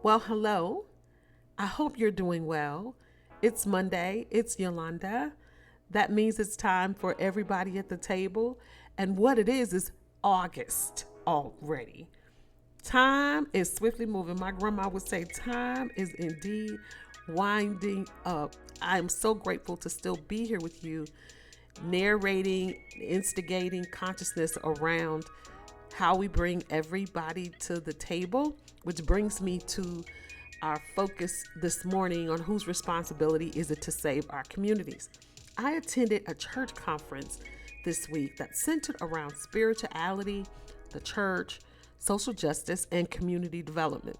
Well, hello. I hope you're doing well. It's Monday. It's Yolanda. That means it's time for everybody at the table. And what it is August already. Time is swiftly moving. My grandma would say, time is indeed winding up. I am so grateful to still be here with you, narrating, instigating consciousness around how we bring everybody to the table, which brings me to our focus this morning on whose responsibility is it to save our communities. I attended a church conference this week that centered around spirituality, the church, social justice, and community development.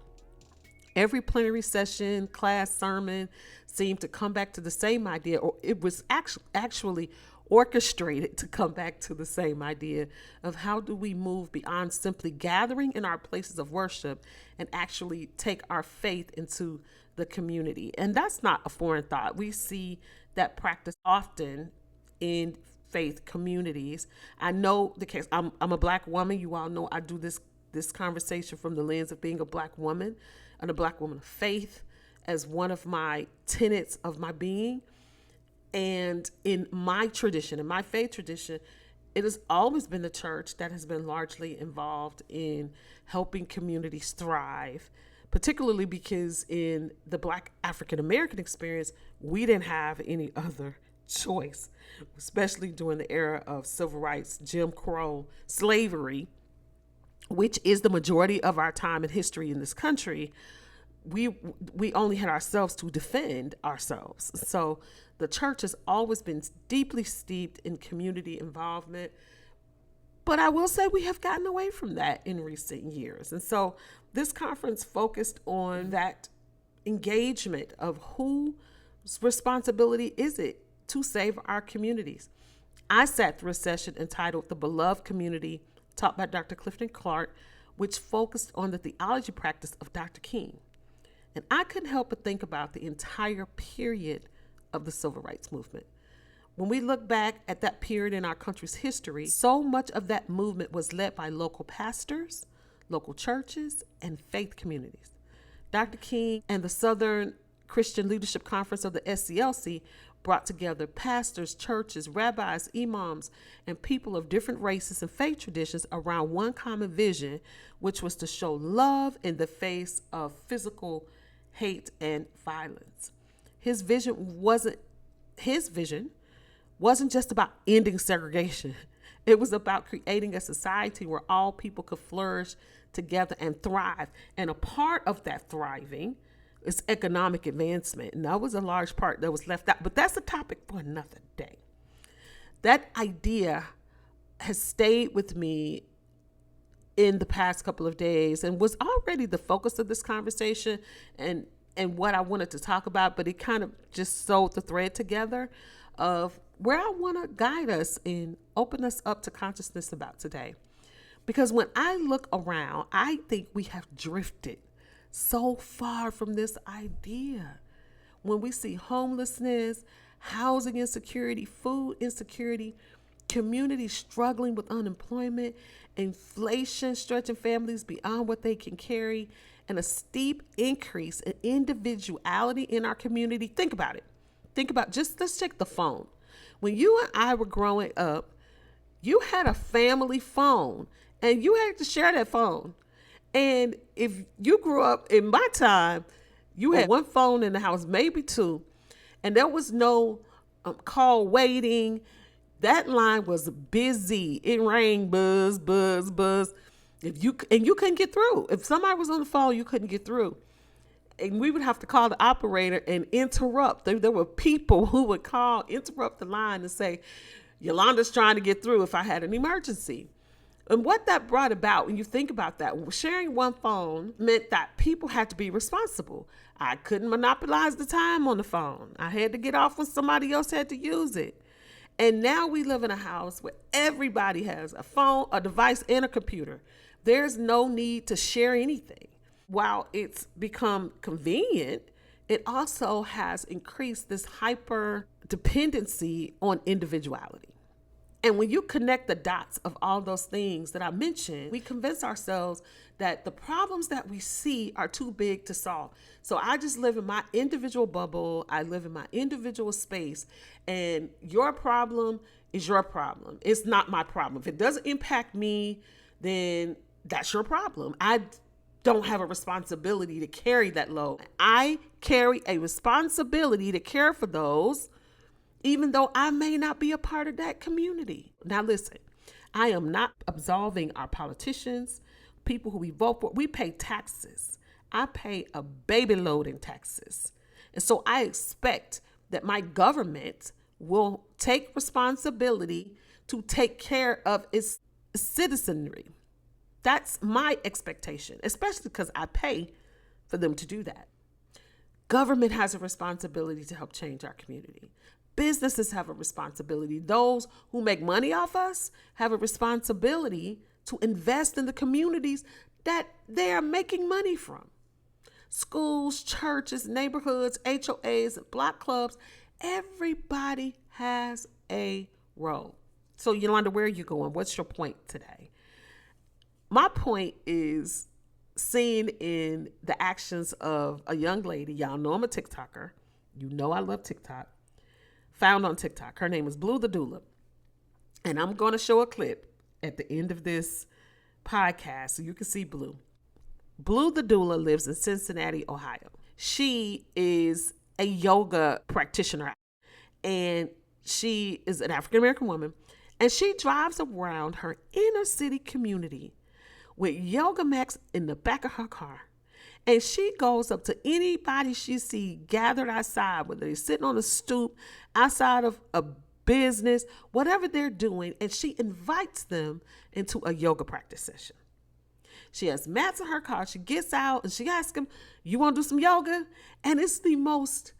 Every plenary session, class, sermon seemed to come back to the same idea, or it was actually orchestrated to come back to the same idea of how do we move beyond simply gathering in our places of worship and actually take our faith into the community. And that's not a foreign thought. We see that practice often in faith communities. I know the case. I'm a Black woman. You all know I do this conversation from the lens of being a Black woman and a Black woman of faith as one of my tenets of my being. And in my tradition, in my faith tradition, it has always been the church that has been largely involved in helping communities thrive, particularly because in the Black African American experience, we didn't have any other choice, especially during the era of civil rights, Jim Crow, slavery, which is the majority of our time and history in this country. We only had ourselves to defend ourselves. So the church has always been deeply steeped in community involvement. But I will say we have gotten away from that in recent years. And so this conference focused on that engagement of whose responsibility is it to save our communities. I sat through a session entitled The Beloved Community, taught by Dr. Clifton Clark, which focused on the theology practice of Dr. King. And I couldn't help but think about the entire period of the civil rights movement. When we look back at that period in our country's history, so much of that movement was led by local pastors, local churches, and faith communities. Dr. King and the Southern Christian Leadership Conference of the SCLC brought together pastors, churches, rabbis, imams, and people of different races and faith traditions around one common vision, which was to show love in the face of physical hate and violence. His vision wasn't just about ending segregation. It was about creating a society where all people could flourish together and thrive. And a part of that thriving is economic advancement. And that was a large part that was left out. But that's a topic for another day. That idea has stayed with me in the past couple of days and was already the focus of this conversation and what I wanted to talk about, but it kind of just sewed the thread together of where I want to guide us and open us up to consciousness about today. Because when I look around, I think we have drifted so far from this idea. When we see homelessness, housing insecurity, food insecurity, communities struggling with unemployment, inflation stretching families beyond what they can carry, and a steep increase in individuality in our community. Think about it. Let's take the phone. When you and I were growing up, you had a family phone and you had to share that phone. And if you grew up in my time, you had one phone in the house, maybe two, and there was no call waiting. That line was busy. It rang, buzz, buzz, buzz. You couldn't get through. If somebody was on the phone, you couldn't get through. And we would have to call the operator and interrupt. There were people who would interrupt the line and say, Yolanda's trying to get through if I had an emergency. And what that brought about, when you think about that, sharing one phone meant that people had to be responsible. I couldn't monopolize the time on the phone. I had to get off when somebody else had to use it. And now we live in a house where everybody has a phone, a device, and a computer. There's no need to share anything. While it's become convenient, it also has increased this hyper dependency on individuality. And when you connect the dots of all those things that I mentioned, we convince ourselves that the problems that we see are too big to solve. So I just live in my individual bubble. I live in my individual space, and your problem is your problem. It's not my problem. If it doesn't impact me, then that's your problem. I don't have a responsibility to carry that load. I carry a responsibility to care for those, even though I may not be a part of that community. Now listen, I am not absolving our politicians, people who we vote for. We pay taxes. I pay a baby load in taxes. And so I expect that my government will take responsibility to take care of its citizenry. That's my expectation, especially because I pay for them to do that. Government has a responsibility to help change our community. Businesses have a responsibility. Those who make money off us have a responsibility to invest in the communities that they are making money from. Schools, churches, neighborhoods, HOAs, block clubs, everybody has a role. So Yolanda, where are you going? What's your point today? My point is seen in the actions of a young lady. Y'all know I'm a TikToker. You know I love TikTok. Found on TikTok. Her name is Blue the Doula. And I'm going to show a clip at the end of this podcast so you can see Blue. Blue the Doula lives in Cincinnati, Ohio. She is a yoga practitioner, and she is an African-American woman, and she drives around her inner city community with yoga mats in the back of her car. And she goes up to anybody she sees gathered outside, whether they're sitting on a stoop, outside of a business, whatever they're doing, and she invites them into a yoga practice session. She has mats in her car. She gets out and she asks them, "You want to do some yoga?" And it's the most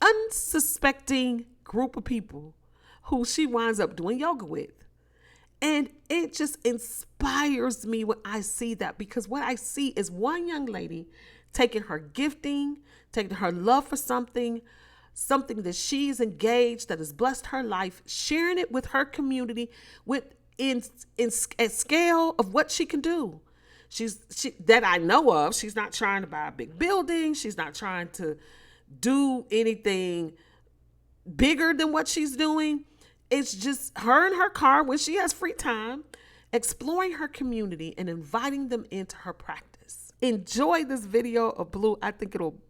unsuspecting group of people who she winds up doing yoga with. And it just inspires me when I see that, because what I see is one young lady taking her gifting, taking her love for something that she's engaged, that has blessed her life, sharing it with her community at scale of what she can do. That I know of. She's not trying to buy a big building. She's not trying to do anything bigger than what she's doing. It's just her in her car when she has free time, exploring her community and inviting them into her practice. Enjoy this video of Blue. I think it'll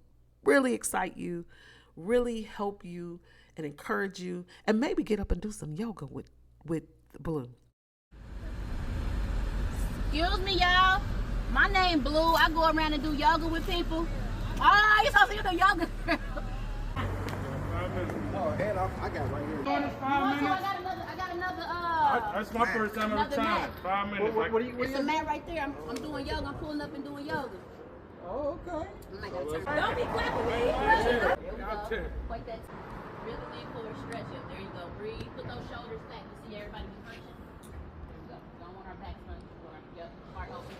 really excite you, really help you and encourage you, and maybe get up and do some yoga with Blue. Excuse me, y'all. My name Blue. I go around and do yoga with people. Oh, you supposed to do yoga. Oh, head off. I got right here. I got another. That's my first time ever trying it. 5 minutes. It's a mat right there. I'm doing yoga. I'm pulling up and doing yoga. Oh, okay. Don't be clapping me. Here we go. Wait, that's really lean forward, stretch up. There you go. Breathe. Put those shoulders back to see everybody be punching. There we go. Don't want our backs running. Yep. Heart open.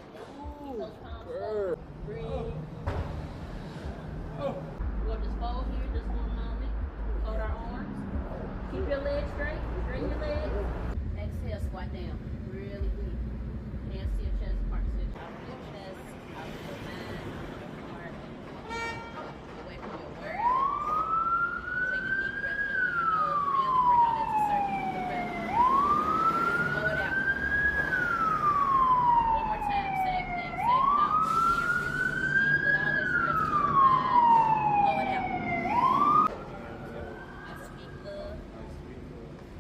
Keep those palms closed. Breathe. We'll just fold here just for a moment. Fold our arms. Keep your legs straight. Straighten your legs. Exhale, squat down. Really deep. Hands to your chest, heart to your chest, out to your mind, heart, away from your words. Take a deep breath in through your nose. Really bring all that to surface with the breath. Just blow it out. One more time. Same thing, same mouth. Breathe in, really, really deep. Let all that stress come and rise. Blow it out. I speak love.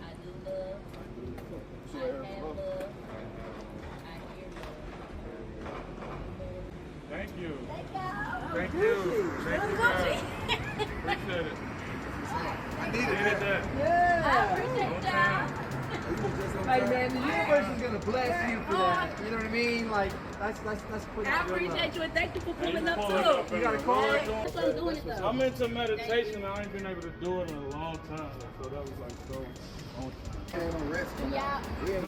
I do love. I have love. I hear love. Thank you. Thank you. Thank you, guys. Appreciate it. I needed Needed that. that. I appreciate y'all. Hey, man, the universe is going to bless you for that. You know what I mean? Like, that's pretty I good. appreciate you and thank you for pulling up Pulling too. up You got a every card? word. That's why I'm doing it though. I'm into meditation. I ain't been able to do it in a long time. So that was like so on time. Ain't no rest on that. Yeah.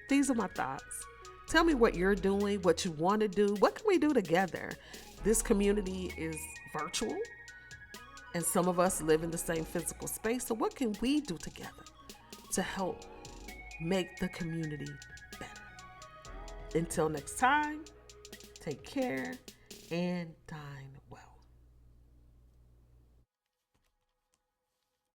These are my thoughts. Tell me what you're doing, what you want to do. What can we do together? This community is virtual, And some of us live in the same physical space. So what can we do together to help make the community better? Until next time, take care and dine